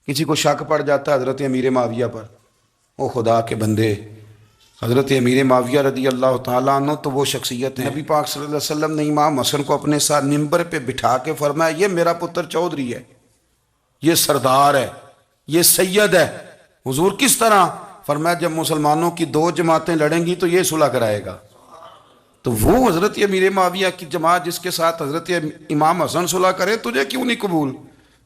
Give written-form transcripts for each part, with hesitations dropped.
کسی کو شک پڑ جاتا ہے حضرت امیر معاویہ پر، او خدا کے بندے، حضرت امیر معاویہ رضی اللہ تعالیٰ عنہ تو وہ شخصیت ہے، نبی پاک صلی اللہ علیہ وسلم نے امام حسن کو اپنے ساتھ ممبر پہ بٹھا کے فرمایا یہ میرا پتر چودھری ہے، یہ سردار ہے، یہ سید ہے۔ حضور کس طرح؟ فرمایا جب مسلمانوں کی دو جماعتیں لڑیں گی تو یہ صلح کرائے گا۔ تو وہ حضرت امیر معاویہ کی جماعت جس کے ساتھ حضرت امام حسن صلح کرے، تجھے کیوں نہیں قبول؟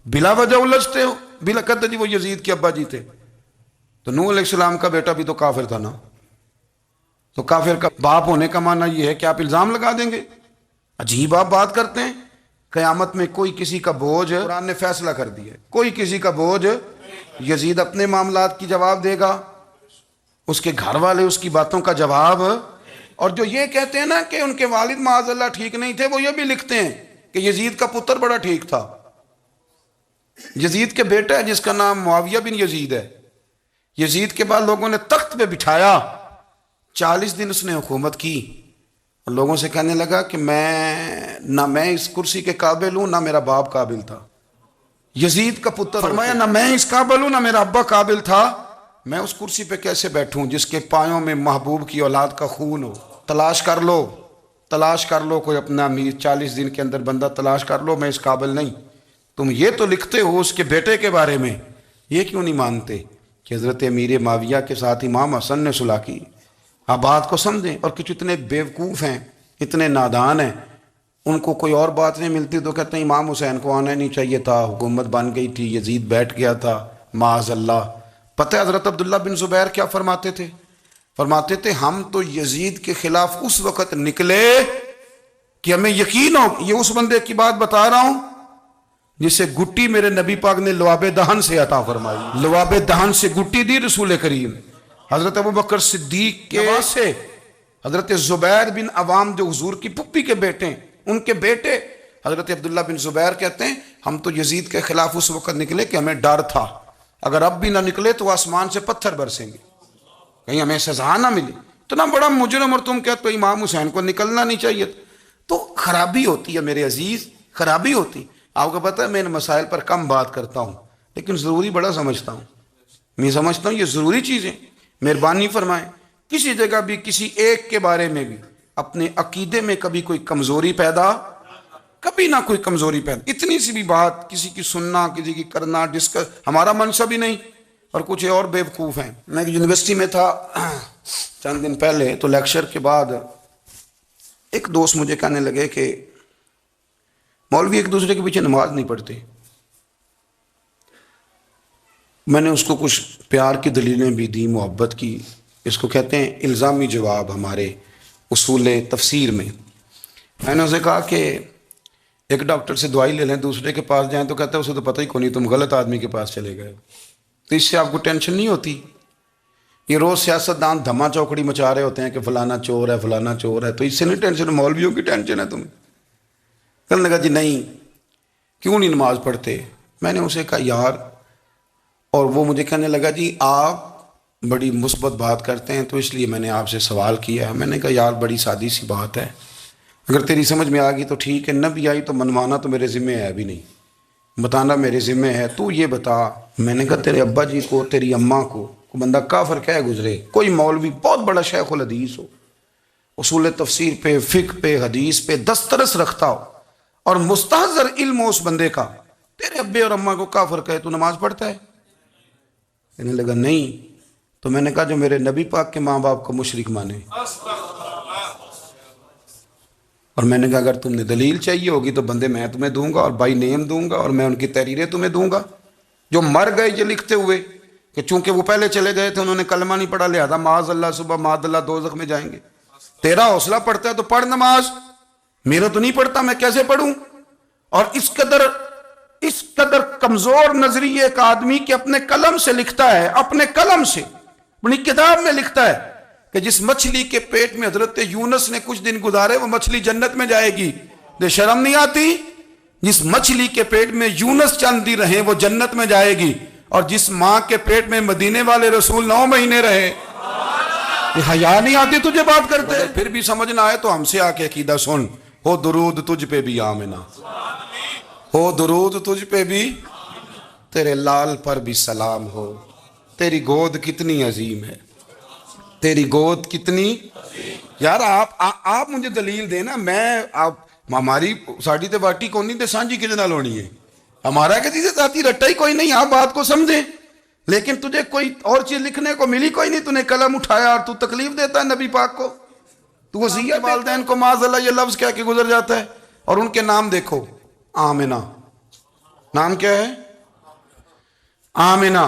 بلا وجہ الجھتے ہو، بلا کہتے جی وہ یزید کے ابا جی تھے، تو نوح علیہ السلام کا بیٹا بھی تو کافر تھا نا، تو کافر کا باپ ہونے کا معنی یہ ہے کہ آپ الزام لگا دیں گے؟ عجیب آپ بات کرتے ہیں۔ قیامت میں کوئی کسی کا بوجھ، قرآن نے فیصلہ کر دیا ہے، کوئی کسی کا بوجھ، یزید اپنے معاملات کی جواب دے گا، اس کے گھر والے اس کی باتوں کا جواب، اور جو یہ کہتے ہیں نا کہ ان کے والد معاذ اللہ ٹھیک نہیں تھے، وہ یہ بھی لکھتے ہیں کہ یزید کا پتر بڑا ٹھیک تھا۔ یزید کے بیٹا ہے جس کا نام معاویہ بن یزید ہے، یزید کے بعد لوگوں نے تخت پہ بٹھایا، 40 دن اس نے حکومت کی، اور لوگوں سے کہنے لگا کہ میں اس کرسی کے قابل ہوں، نہ میرا باپ قابل تھا۔ یزید کا پتر فرمایا نہ میں اس قابل ہوں، نہ میرا ابا قابل تھا، میں اس کرسی پہ کیسے بیٹھوں جس کے پایوں میں محبوب کی اولاد کا خون ہو؟ تلاش کر لو کوئی اپنا امیر، 40 دن کے اندر بندہ تلاش کر لو، میں اس قابل نہیں۔ تم یہ تو لکھتے ہو اس کے بیٹے کے بارے میں، یہ کیوں نہیں مانتے کہ حضرت امیر معاویہ کے ساتھ امام حسن نے صلح کی؟ آپ بات کو سمجھیں۔ اور کچھ اتنے بیوقوف ہیں، اتنے نادان ہیں، ان کو کوئی اور بات نہیں ملتی تو کہتے ہیں امام حسین کو آنا نہیں چاہیے تھا، حکومت بن گئی تھی، یزید بیٹھ گیا تھا، معاذ اللہ۔ پتہ ہے حضرت عبداللہ بن زبیر کیا فرماتے تھے؟ فرماتے تھے ہم تو یزید کے خلاف اس وقت نکلے کہ ہمیں یقین ہو، یہ اس بندے کی بات بتا رہا ہوں جسے گٹی میرے نبی پاک نے لعاب دہن سے عطا فرمائی، لعاب دہن سے گٹی دی رسول کریم۔ حضرت ابوبکر صدیق کے سے حضرت زبیر بن عوام جو حضور کی پھپھی کے بیٹے ہیں، ان کے بیٹے حضرت عبداللہ بن زبیر کہتے ہیں ہم تو یزید کے خلاف اس وقت نکلے کہ ہمیں ڈر تھا اگر اب بھی نہ نکلے تو آسمان سے پتھر برسیں گے، کہیں ہمیں سزا نہ ملی۔ اتنا بڑا مجرم اور تم کہتے ہو امام حسین کو نکلنا نہیں چاہیے؟ تو خرابی ہوتی ہے میرے عزیز، خرابی ہوتی۔ آپ کو پتہ ہے میں ان مسائل پر کم بات کرتا ہوں لیکن ضروری بڑا سمجھتا ہوں، میں سمجھتا ہوں یہ ضروری چیزیں۔ مہربانی فرمائیں کسی جگہ بھی کسی ایک کے بارے میں بھی اپنے عقیدے میں کبھی کوئی کمزوری پیدا، کبھی نہ کوئی کمزوری پیدا، اتنی سی بھی بات کسی کی سننا، کسی کی کرنا، ڈسکس، ہمارا منصب ہی نہیں، اور کچھ اور بیوقوف ہیں۔ میں یونیورسٹی میں تھا چند دن پہلے، تو لیکچر کے بعد ایک دوست مجھے کہنے لگے کہ مولوی ایک دوسرے کے پیچھے نماز نہیں پڑھتے۔ میں نے اس کو کچھ پیار کی دلیلیں بھی دی، محبت کی، اس کو کہتے ہیں الزامی جواب ہمارے اصول تفسیر میں۔ میں نے اسے کہا کہ ایک ڈاکٹر سے دوائی لے لیں، دوسرے کے پاس جائیں تو کہتا ہے اسے تو پتہ ہی کو نہیں، تم غلط آدمی کے پاس چلے گئے۔ تو اس سے آپ کو ٹینشن نہیں ہوتی؟ یہ روز سیاستدان دھما چوکڑی مچا رہے ہوتے ہیں کہ فلانا چور ہے، فلانا چور ہے، تو اس سے نہیں ٹینشن؟ مولویوں کی ٹینشن ہے تمہیں؟ کہنے لگا جی نہیں، کیوں نہیں نماز پڑھتے؟ میں نے اسے کہا یار، اور وہ مجھے کہنے لگا جی آپ بڑی مثبت بات کرتے ہیں تو اس لیے میں نے آپ سے سوال کیا ہے۔ میں نے کہا یار بڑی سادی سی بات ہے، اگر تیری سمجھ میں آ گئی تو ٹھیک ہے، نہ بھی آئی تو منوانا تو میرے ذمہ ہے بھی نہیں، بتانا میرے ذمہ ہے۔ تو یہ بتا، میں نے کہا تیرے ابا جی کو، تیری اماں کو بندہ کافر کہہ گزرے، کوئی مولوی بہت بڑا شیخ الحدیث ہو، اصول تفسیر پہ، فقہ پہ، حدیث پہ دسترس رکھتا ہو، اور مستحضر علم ہو اس بندے کا، تیرے ابے اور اماں کو کافر کہے تو نماز پڑھتا ہے؟ کہنے لگا نہیں۔ تو میں نے کہا جو میرے نبی پاک کے ماں باپ کو مشرک مانے، اور میں نے کہا اگر تم نے دلیل چاہیے ہوگی تو بندے میں تمہیں دوں گا، اور بائی نیم دوں گا، اور میں ان کی تحریریں تمہیں دوں گا جو مر گئے یہ لکھتے ہوئے کہ چونکہ وہ پہلے چلے گئے تھے، انہوں نے کلمہ نہیں پڑھا، لہذا معاذ اللہ صبح معاذ اللہ دوزخ میں جائیں گے۔ تیرا حوصلہ پڑھتا ہے تو پڑھ نماز، میرا تو نہیں پڑھتا، میں کیسے پڑھوں؟ اور اس قدر کمزور نظریے ایک آدمی کہ اپنے قلم سے لکھتا ہے، اپنے قلم سے اپنی کتاب میں لکھتا ہے کہ جس مچھلی کے پیٹ میں حضرت یونس نے کچھ دن گزارے وہ مچھلی جنت میں جائے گی۔ دے شرم نہیں آتی؟ جس مچھلی کے پیٹ میں یونس چند دن رہے وہ جنت میں جائے گی، اور جس ماں کے پیٹ میں مدینے والے رسول 9 مہینے رہے، حیا نہیں آتی تجھے بات کرتے؟ پھر بھی سمجھ نہ آئے تو ہم سے آ کے عقیدہ سن، ہو درود تجھ پہ بھی آمنہ، ہو درود تجھ پہ بھی۔ تیرے لال پر بھی سلام ہو، تیری گود کتنی عظیم ہے، تیری گود کتنی. یار آپ مجھے دلیل دینا. میں آپ ہماری ساڑی تے باٹی کونی تے سانجی کدے نال ہونی ہے؟ ہمارا کسی سے ذاتی رٹا ہی کوئی نہیں. آپ بات کو سمجھیں. لیکن تجھے کوئی اور چیز لکھنے کو ملی کوئی نہیں. تو نے قلم اٹھایا اور تو تکلیف دیتا ہے نبی پاک کو. تو وصیت والدین کو معاذ اللہ یہ لفظ کہہ کے گزر جاتا ہے. اور ان کے نام دیکھو. آمنہ نام کیا ہے؟ آمنہ.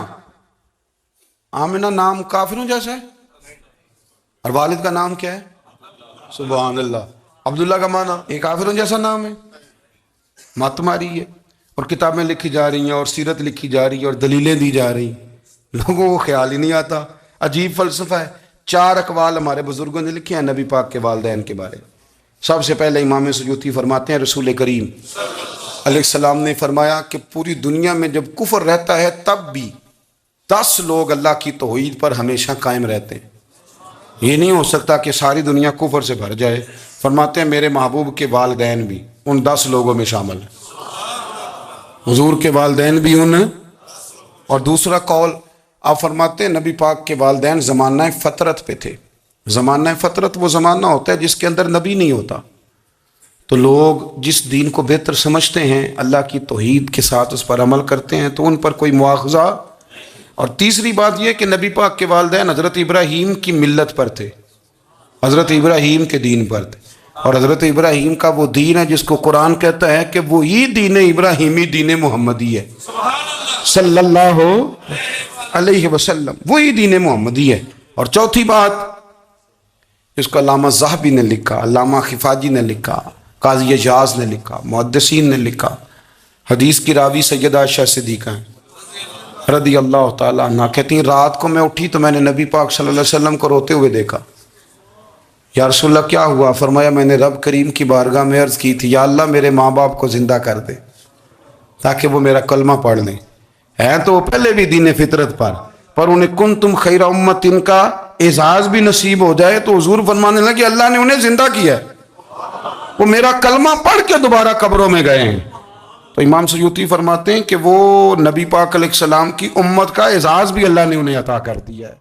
آمنہ نام کافروں جیسا ہے. اور والد کا نام کیا ہے؟ سبحان اللہ. عبداللہ کا معنی ایک کافروں جیسا نام ہے. مت ماری ہے. اور کتابیں لکھی جا رہی ہیں اور سیرت لکھی جا رہی ہے اور دلیلیں دی جا رہی ہیں. لوگوں کو خیال ہی نہیں آتا. عجیب فلسفہ ہے. 4 اقوال ہمارے بزرگوں نے لکھے ہیں نبی پاک کے والدین کے بارے. سب سے پہلے امام سیوطی فرماتے ہیں رسول کریم علیہ السلام نے فرمایا کہ پوری دنیا میں جب کفر رہتا ہے تب بھی 10 لوگ اللہ کی توحید پر ہمیشہ قائم رہتے ہیں. یہ نہیں ہو سکتا کہ ساری دنیا کفر سے بھر جائے. فرماتے ہیں میرے محبوب کے والدین بھی ان 10 لوگوں میں شامل ہیں. حضور کے والدین بھی ان. اور دوسرا قول آپ فرماتے ہیں نبی پاک کے والدین زمانہ فطرت پہ تھے. زمانہ فطرت وہ زمانہ ہوتا ہے جس کے اندر نبی نہیں ہوتا. تو لوگ جس دین کو بہتر سمجھتے ہیں اللہ کی توحید کے ساتھ اس پر عمل کرتے ہیں تو ان پر کوئی مواخذہ. اور تیسری بات یہ کہ نبی پاک کے والدین حضرت ابراہیم کی ملت پر تھے. حضرت ابراہیم کے دین پر تھے. اور حضرت ابراہیم کا وہ دین ہے جس کو قرآن کہتا ہے کہ وہی دین ابراہیمی دین محمدی ہے صلی اللہ علیہ وسلم. وہی دین محمدی ہے. اور چوتھی بات اس کو علامہ ذہبی نے لکھا, علامہ خفاجی نے لکھا, قاضی اجاز نے لکھا, محدثین نے لکھا. حدیث کی راوی سیدہ عائشہ صدیقہ ہیں رضی اللہ تعالیٰ عنہ. کہتی ہیں رات کو میں اٹھی تو میں نے نبی پاک صلی اللہ علیہ وسلم کو روتے ہوئے دیکھا. یا رسول اللہ کیا ہوا؟ فرمایا میں نے رب کریم کی بارگاہ میں عرض کی تھی یا اللہ میرے ماں باپ کو زندہ کر دے تاکہ وہ میرا کلمہ پڑھ لیں. ہیں تو وہ پہلے بھی دین فطرت پر انہیں کنتم خیر امت ان کا اعزاز بھی نصیب ہو جائے تو حضور فرمانے لگے اللہ نے انہیں زندہ کیا ہے, وہ میرا کلمہ پڑھ کے دوبارہ قبروں میں گئے ہیں. تو امام سیوطی فرماتے ہیں کہ وہ نبی پاک علیہ السلام کی امت کا اعزاز بھی اللہ نے انہیں عطا کر دیا ہے.